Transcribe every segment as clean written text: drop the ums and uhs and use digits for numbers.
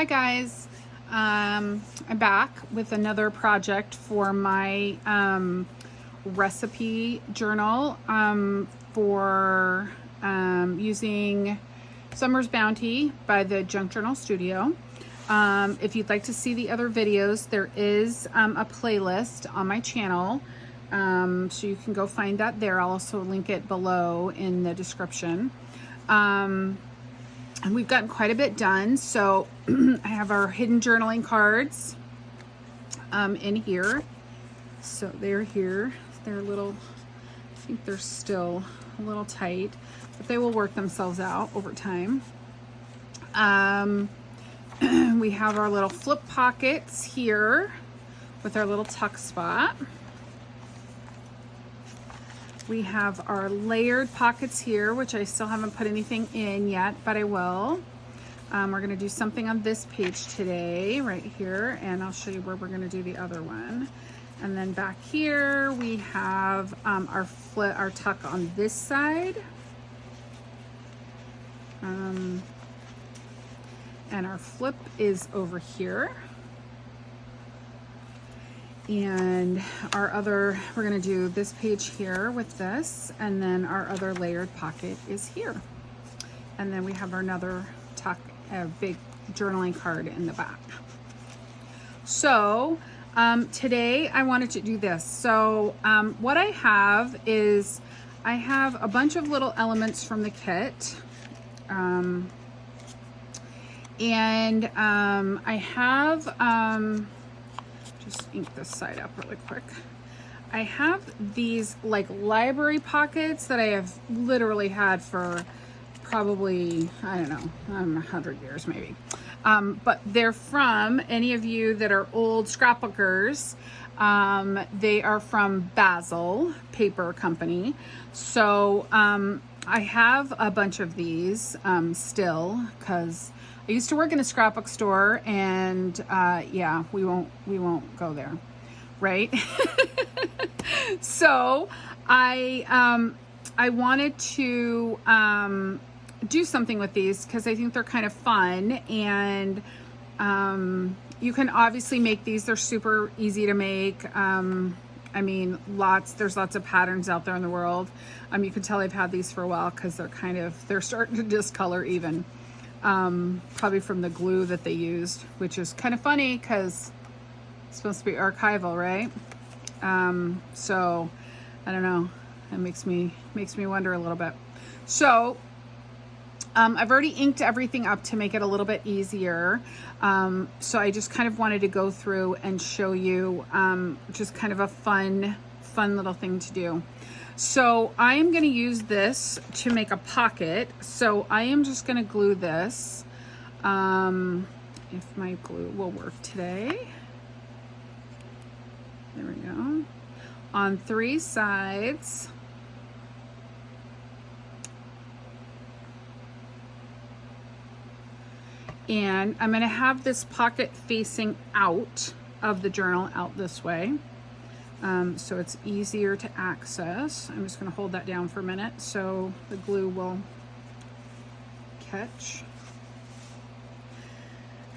Hi guys, I'm back with another project for my recipe journal for using Summer's Bounty by the Junk Journal Studio. If you'd like to see the other videos, there is a playlist on my channel, so you can go find that there. I'll also link it below in the description. And we've gotten quite a bit done. So I have our hidden journaling cards in here. So they're here. They're a little, I think they're still a little tight, but they will work themselves out over time. We have our little flip pockets here with our little tuck spot. We have our layered pockets here, which I still haven't put anything in yet, but I will. We're going to do something on this page today, right here, and I'll show you where we're going to do the other one. And then back here, we have our tuck on this side. And our flip is over here. And our other, we're going to do this page here with this, and then our other layered pocket is here. And then we have another tuck, a big journaling card in the back. So today I wanted to do this. So what I have is I have a bunch of little elements from the kit. I have just ink this side up really quick. I have these like library pockets that I have literally had for probably, I don't know, 100 years maybe. But they're from, any of you that are old scrapbookers, they are from Basil Paper Company. So I have a bunch of these still, because I used to work in a scrapbook store, and yeah, we won't go there, right? So I wanted to do something with these because I think they're kind of fun, and you can obviously make these. They're super easy to make. I mean, there's lots of patterns out there in the world. You can tell I've had these for a while because they're starting to discolor even. Probably from the glue that they used, which is kind of funny because it's supposed to be archival, right? So I don't know, it makes me wonder a little bit. So I've already inked everything up to make it a little bit easier. So I just kind of wanted to go through and show you just kind of a fun little thing to do. So I am going to use this to make a pocket. So I am just going to glue this, if my glue will work today. There we go. On 3 sides. And I'm going to have this pocket facing out of the journal, out this way. So it's easier to access. I'm just going to hold that down for a minute so the glue will catch.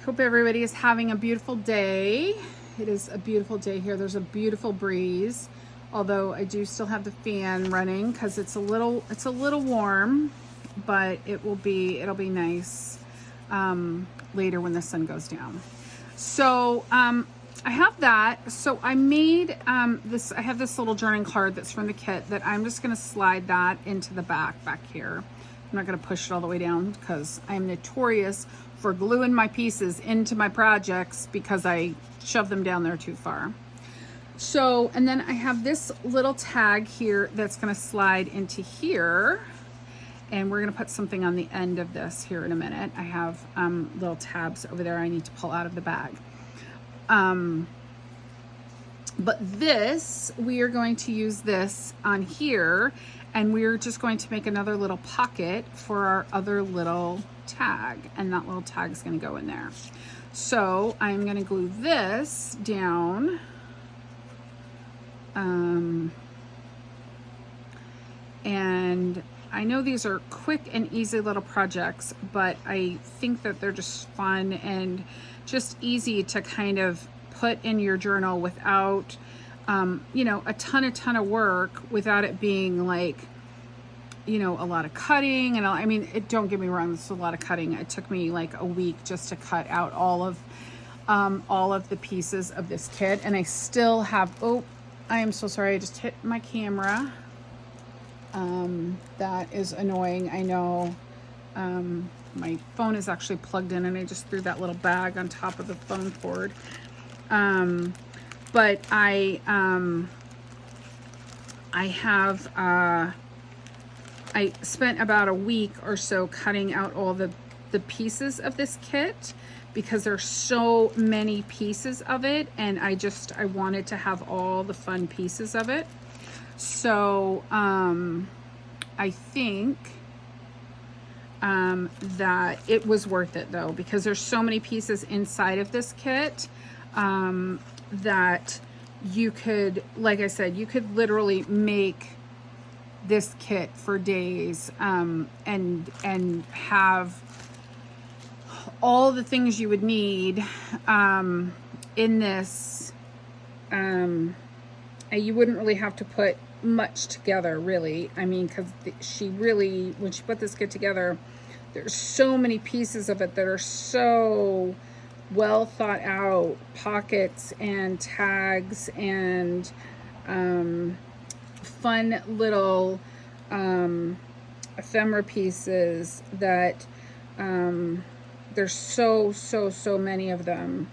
Hope everybody is having a beautiful day. It is a beautiful day here. There's a beautiful breeze, although I do still have the fan running because it's a little warm, but it'll be nice later when the sun goes down. So I have that. So I made this. I have this little journaling card that's from the kit that I'm just going to slide that into the back here. I'm not going to push it all the way down because I'm notorious for gluing my pieces into my projects because I shove them down there too far. So, and then I have this little tag here that's going to slide into here. And we're going to put something on the end of this here in a minute. I have little tabs over there I need to pull out of the bag. But this, we are going to use this on here, and we're just going to make another little pocket for our other little tag, and that little tag is going to go in there. So I'm going to glue this down. And I know these are quick and easy little projects, but I think that they're just fun and just easy to kind of put in your journal without, you know, a ton of work, without it being like, you know, a lot of cutting. And I mean, don't get me wrong, this is a lot of cutting. It took me like a week just to cut out all of the pieces of this kit. And I still have, oh, I am so sorry, I just hit my camera. That is annoying, I know. My phone is actually plugged in and I just threw that little bag on top of the phone cord. But I spent about a week or so cutting out all the pieces of this kit, because there's so many pieces of it, and I wanted to have all the fun pieces of it. So I think that it was worth it though, because there's so many pieces inside of this kit that you could, like I said, you could literally make this kit for days and have all the things you would need in this. You wouldn't really have to put much together, really. I mean, because she really, when she put this kit together, there's so many pieces of it that are so well thought out, pockets and tags and fun little ephemera pieces that there's so many of them.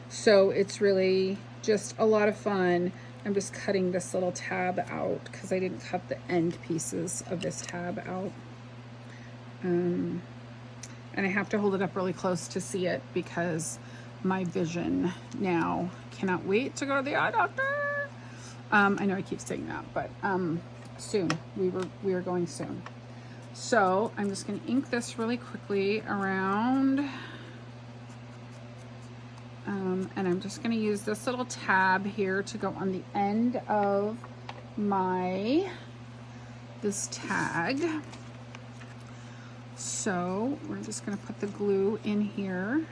So it's really just a lot of fun. I'm just cutting this little tab out because I didn't cut the end pieces of this tab out. And I have to hold it up really close to see it because my vision now cannot wait to go to the eye doctor. I know I keep saying that, but soon. We are going soon. So I'm just going to ink this really quickly around. And I'm just going to use this little tab here to go on the end of this tag. So we're just going to put the glue in here.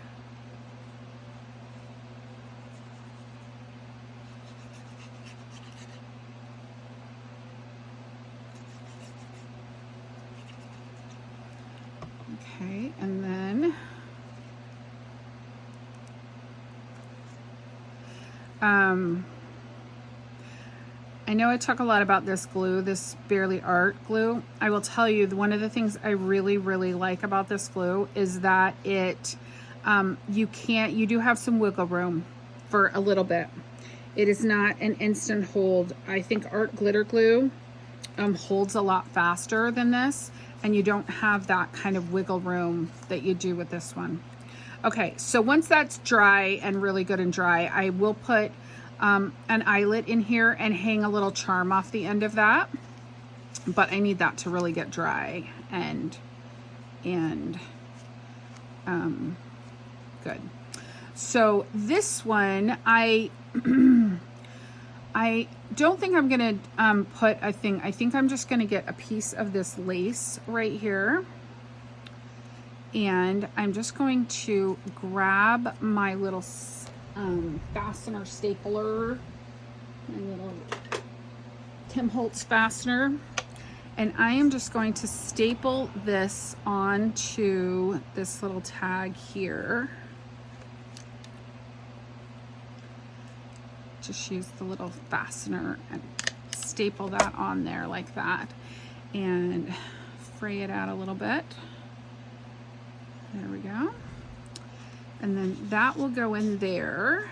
Okay, and then I know I talk a lot about this glue, this Barely Art glue. I will tell you, one of the things I really like about this glue is that it, you do have some wiggle room for a little bit. It is not an instant hold. I think art glitter glue holds a lot faster than this, and you don't have that kind of wiggle room that you do with this one. Okay, so once that's dry and really good and dry, I will put an eyelet in here and hang a little charm off the end of that. But I need that to really get dry and good. So this one, I don't think I'm gonna put a thing. I think I'm just gonna get a piece of this lace right here. And I'm just going to grab my little fastener stapler, my little Tim Holtz fastener, and I am just going to staple this onto this little tag here. Just use the little fastener and staple that on there like that, and fray it out a little bit. There we go. And then that will go in there.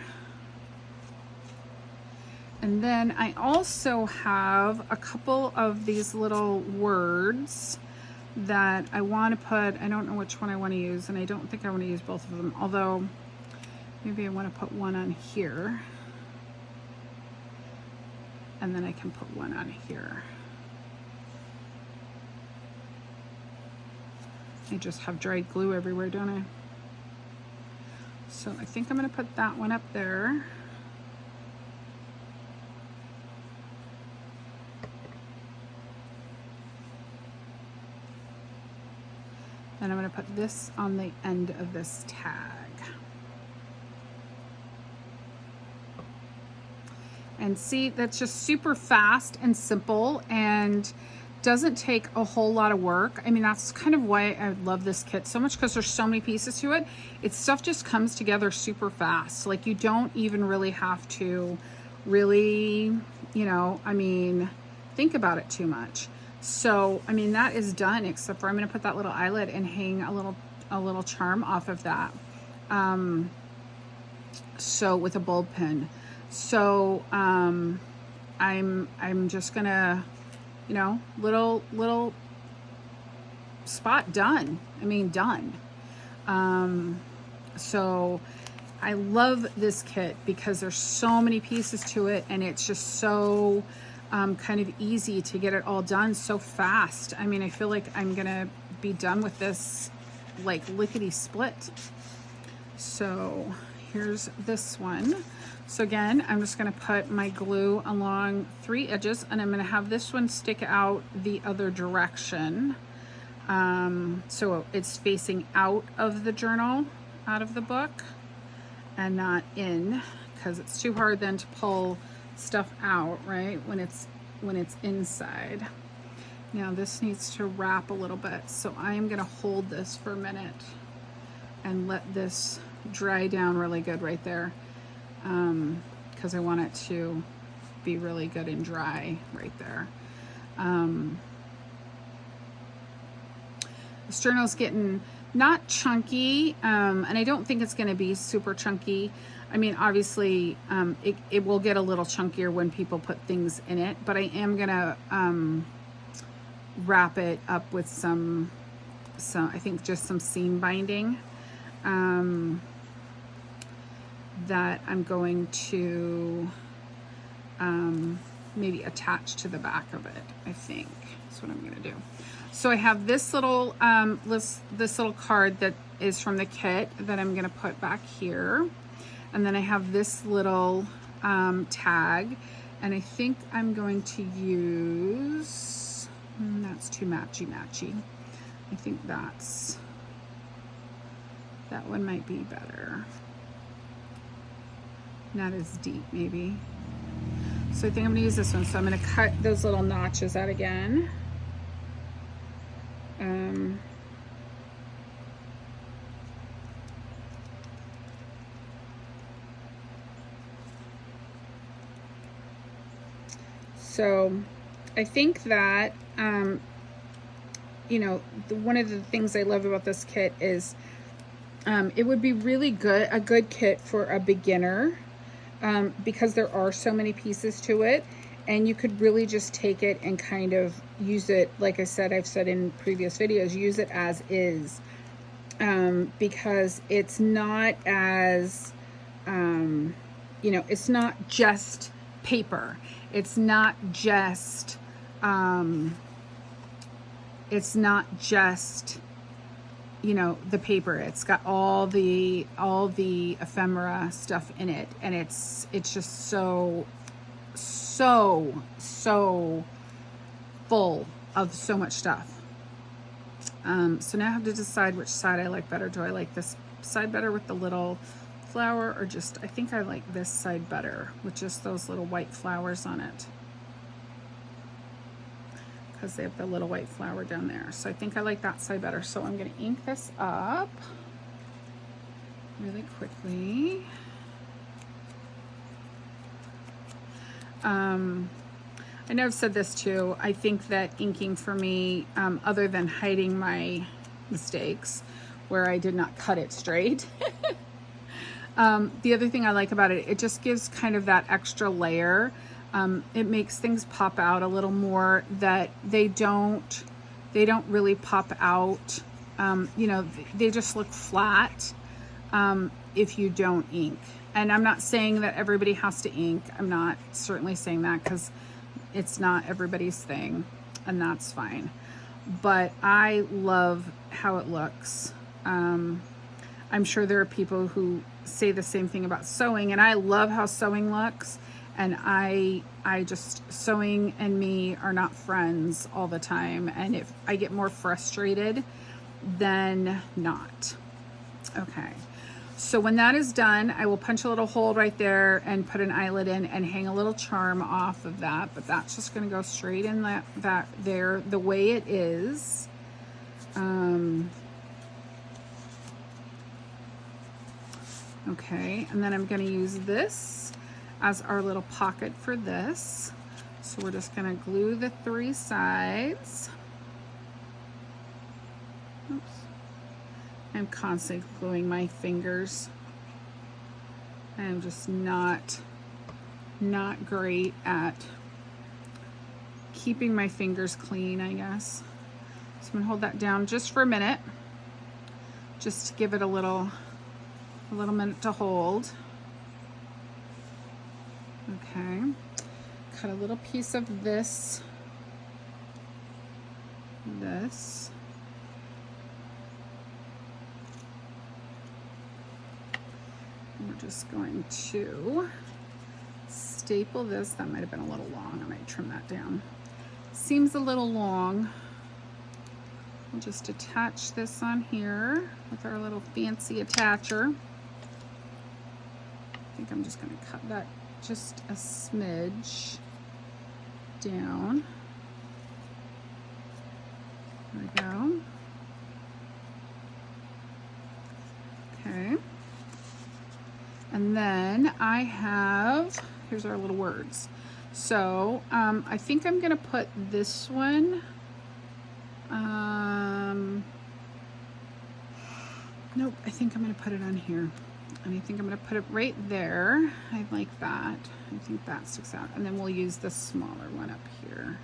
And then I also have a couple of these little words that I want to put. I don't know which one I want to use, and I don't think I want to use both of them, although maybe I want to put one on here. And then I can put one on here. I just have dried glue everywhere, don't I? So I think I'm going to put that one up there. And I'm going to put this on the end of this tag. And see, that's just super fast and simple and doesn't take a whole lot of work. I mean, that's kind of why I love this kit so much, because there's so many pieces to it. It's stuff just comes together super fast. Like, you don't even really have to really, you know, I mean, think about it too much. So, I mean, that is done, except for I'm going to put that little eyelet and hang a little charm off of that. So with a bulb pin. So, I'm just gonna, you know, little spot done. I mean, done. So I love this kit because there's so many pieces to it, and it's just so kind of easy to get it all done so fast. I mean, I feel like I'm gonna be done with this like lickety split. So here's this one. So again, I'm just going to put my glue along 3 edges, and I'm going to have this one stick out the other direction. So it's facing out of the journal, out of the book, and not in, because it's too hard then to pull stuff out, right, when it's inside. Now this needs to wrap a little bit, so I am going to hold this for a minute and let this dry down really good right there, because I want it to be really good and dry right there. This journal's getting not chunky, and I don't think it's going to be super chunky. I mean, obviously, it will get a little chunkier when people put things in it, but I am going to wrap it up with some, I think just some seam binding. That I'm going to maybe attach to the back of it. I think that's what I'm going to do. So I have this little this little card that is from the kit that I'm going to put back here, and then I have this little tag, and I think I'm going to use, that's too matchy. I think that one might be better. Not as deep, maybe. So I think I'm going to use this one. So I'm going to cut those little notches out again. So I think that, you know, one of the things I love about this kit is it would be really good, a good kit for a beginner. Because there are so many pieces to it, and you could really just take it and kind of use it, like I said, I've said in previous videos, use it as is, because it's not as, you know, it's not just paper. It's not just, you know, the paper. It's got all the ephemera stuff in it, and it's just so full of so much stuff. So now I have to decide which side I like better. Do I like this side better with the little flower, or just, I think I like this side better with just those little white flowers on it, because they have the little white flower down there. So I think I like that side better. So I'm going to ink this up really quickly. I know I've said this too. I think that inking for me, other than hiding my mistakes where I did not cut it straight, the other thing I like about it, it just gives kind of that extra layer. It makes things pop out a little more that they don't really pop out. You know, they just look flat if you don't ink. And I'm not saying that everybody has to ink. I'm not certainly saying that, because it's not everybody's thing, and that's fine. But I love how it looks. I'm sure there are people who say the same thing about sewing, and I love how sewing looks. And I just, sewing and me are not friends all the time. And if I get more frustrated than not. Okay. So when that is done, I will punch a little hole right there and put an eyelet in and hang a little charm off of that. But that's just going to go straight in that there the way it is. Okay, and then I'm going to use this as our little pocket for this. So we're just going to glue the 3 sides. Oops. I'm constantly gluing my fingers. I'm just not great at keeping my fingers clean, I guess. So I'm going to hold that down just for a minute, just to give it a little minute to hold. Okay, cut a little piece of this. And we're just going to staple this. That might have been a little long. I might trim that down. Seems a little long. We'll just attach this on here with our little fancy attacher. I think I'm just going to cut that just a smidge down. There we go. Okay. And then I have, here's our little words. So I think I'm going to put this one. Nope, I think I'm going to put it on here. And I think I'm going to put it right there. I like that. I think that sticks out. And then we'll use the smaller one up here.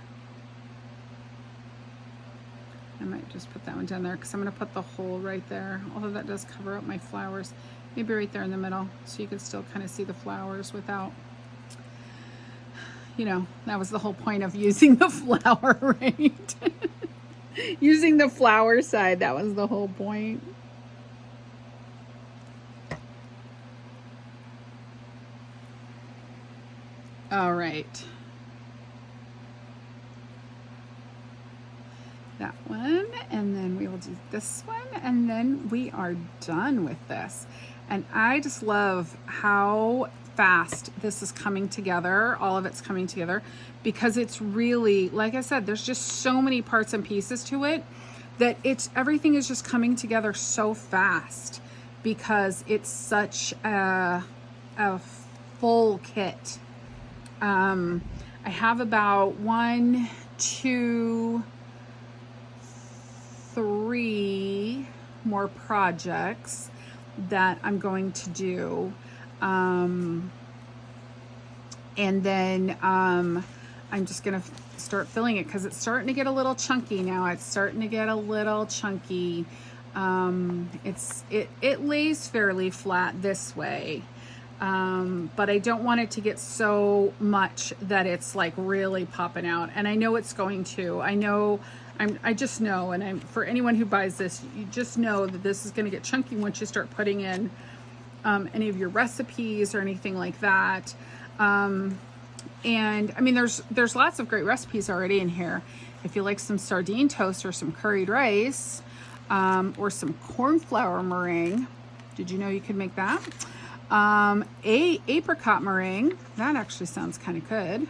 I might just put that one down there because I'm going to put the hole right there. Although that does cover up my flowers. Maybe right there in the middle so you can still kind of see the flowers without, you know, that was the whole point of using the flower, right? Using the flower side, that was the whole point. All right. That one, and then we will do this one, and then we are done with this. And I just love how fast this is coming together. All of it's coming together because it's really, like I said, there's just so many parts and pieces to it that everything is just coming together so fast because it's such a full kit. I have about 1, 2, 3 more projects that I'm going to do. And then I'm just going to start filling it because it's starting to get a little chunky now. It's starting to get a little chunky. It lays fairly flat this way. But I don't want it to get so much that it's like really popping out. And I know it's going to. I just know, and for anyone who buys this, you just know that this is going to get chunky once you start putting in any of your recipes or anything like that. And I mean, there's lots of great recipes already in here. If you like some sardine toast or some curried rice or some cornflower meringue, did you know you could make that? Apricot meringue, that actually sounds kind of good.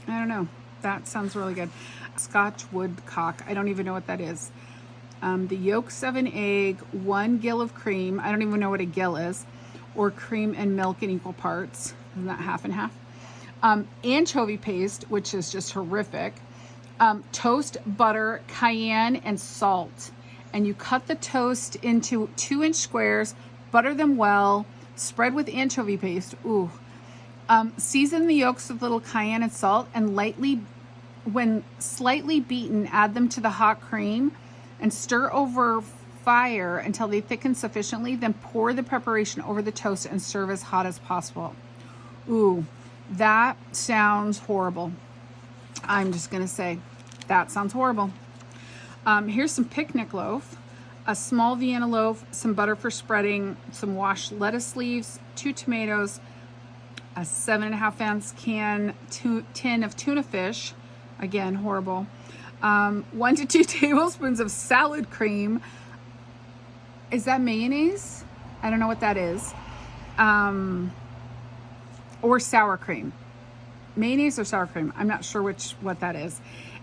I don't know. That sounds really good. Scotch woodcock. I don't even know what that is. The yolks of an egg, 1 gill of cream. I don't even know what a gill is. Or cream and milk in equal parts. Isn't that half and half? Anchovy paste, which is just horrific. Toast, butter, cayenne, and salt. And you cut the toast into 2-inch squares, butter them well, spread with anchovy paste. Ooh. Season the yolks with little cayenne and salt, and when slightly beaten, add them to the hot cream and stir over fire until they thicken sufficiently. Then pour the preparation over the toast and serve as hot as possible. Ooh, that sounds horrible. I'm just going to say, that sounds horrible. Here's some picnic loaf, a small Vienna loaf, some butter for spreading, some washed lettuce leaves, 2 tomatoes, a 7.5 ounce tin of tuna fish, again horrible, 1 to 2 tablespoons of salad cream. Is that mayonnaise? I don't know what that is. Or sour cream. Mayonnaise or sour cream. I'm not sure what that is.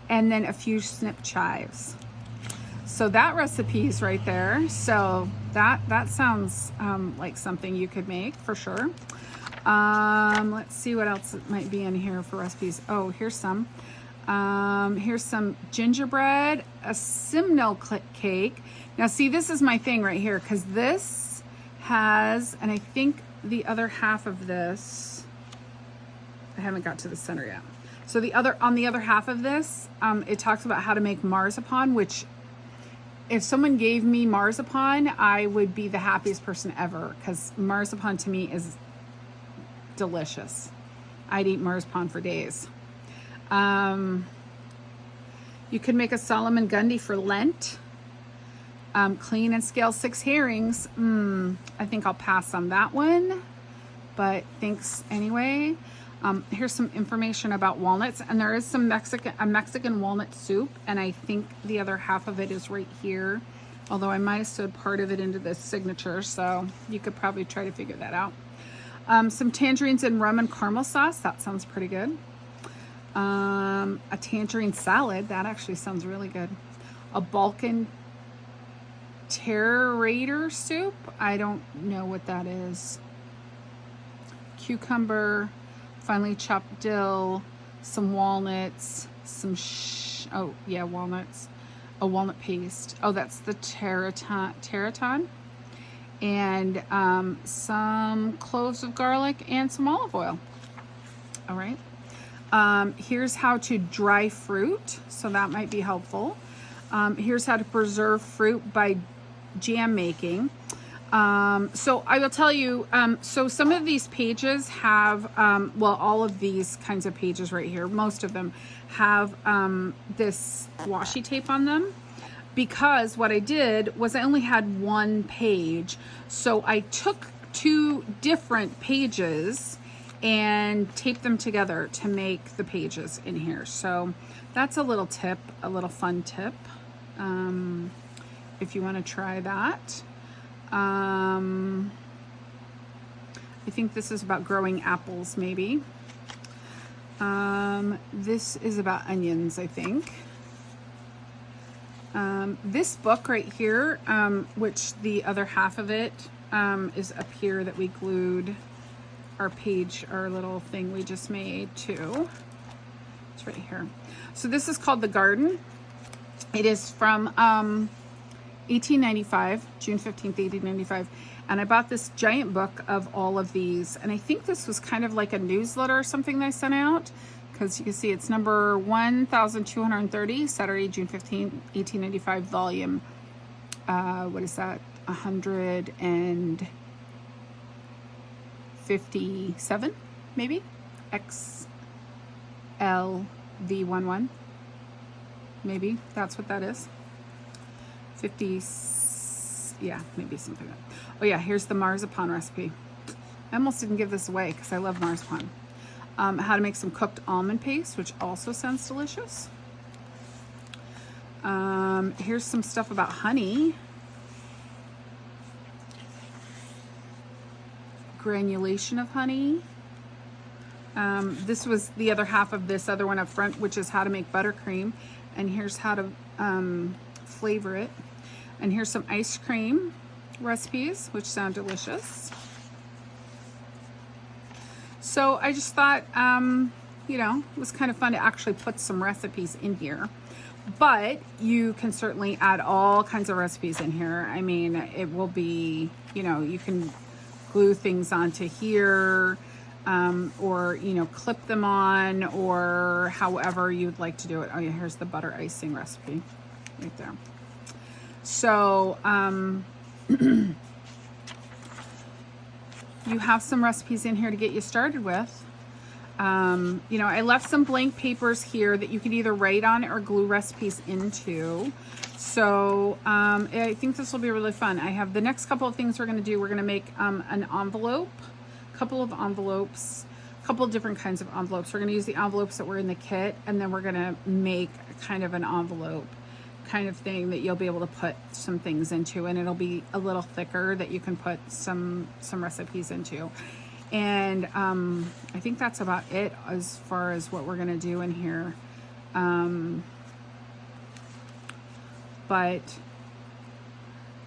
And then a few snip chives. So that recipe is right there. So that sounds like something you could make for sure. Let's see what else might be in here for recipes. Oh, here's some. Here's some gingerbread, a simnel cake. Now see, this is my thing right here, because this has, and I think the other half of this, I haven't got to the center yet. So on the other half of this, it talks about how to make marzipan, which if someone gave me marzipan, I would be the happiest person ever, because marzipan to me is delicious. I'd eat marzipan for days. You could make a Solomon Gundy for Lent. Clean and scale 6 herrings. I think I'll pass on that one, but thanks anyway. Here's some information about walnuts, and there is some Mexican walnut soup, and I think the other half of it is right here, although I might have sewed part of it into this signature, so you could probably try to figure that out. Some tangerines in rum and caramel sauce. That sounds pretty good. A tangerine salad. That actually sounds really good. A Balkan tarrator soup. I don't know what that is. Cucumber, finely chopped dill, some walnuts, walnuts, a walnut paste. Oh, that's the tarragon. And some cloves of garlic and some olive oil. All right. Here's how to dry fruit, so that might be helpful. Here's how to preserve fruit by jam making. So I will tell you, so some of these pages have, all of these kinds of pages right here, most of them have this washi tape on them, because what I did was I only had one page. So I took 2 different pages and tape them together to make the pages in here. So that's a little tip, a little fun tip, if you want to try that. I think this is about growing apples, maybe. This is about onions, I think. This book right here, which the other half of it is up here that we glued our little thing we just made to. It's right here. So this is called The Garden. It is from 1895, June 15th, 1895. And I bought this giant book of all of these. And I think this was kind of like a newsletter or something that I sent out, because you can see it's number 1230, Saturday, June 15th, 1895, volume, what is that? 157, maybe? XLV11. Maybe that's what that is. 50, yeah, maybe something like that. Oh yeah, here's the marzipan recipe. I almost didn't give this away because I love marzipan. How to make some cooked almond paste, which also sounds delicious. Here's some stuff about honey. Granulation of honey. This was the other half of this other one up front, which is how to make buttercream. And here's how to flavor it. And here's some ice cream recipes, which sound delicious. So I just thought, it was kind of fun to actually put some recipes in here. But you can certainly add all kinds of recipes in here. I mean, it will be, you can glue things onto here, or, clip them on, or however you'd like to do it. Oh yeah, here's the butter icing recipe right there. So, you have some recipes in here to get you started with. I left some blank papers here that you could either write on or glue recipes into. So I think this will be really fun. I have the next couple of things we're going to do. We're going to make an envelope, a couple of envelopes couple different kinds of envelopes. We're going to use the envelopes that were in the kit, and then we're going to make kind of an envelope kind of thing that you'll be able to put some things into, and it'll be a little thicker that you can put some recipes into. And I think that's about it as far as what we're going to do in here. But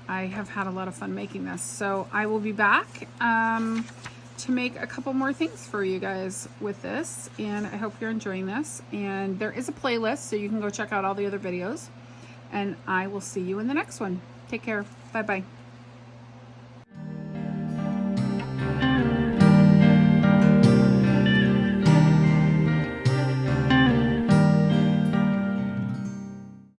I have had a lot of fun making this, so I will be back to make a couple more things for you guys with this, and I hope you're enjoying this. And there is a playlist, so you can go check out all the other videos, and I will see you in the next one. Take care. Bye bye.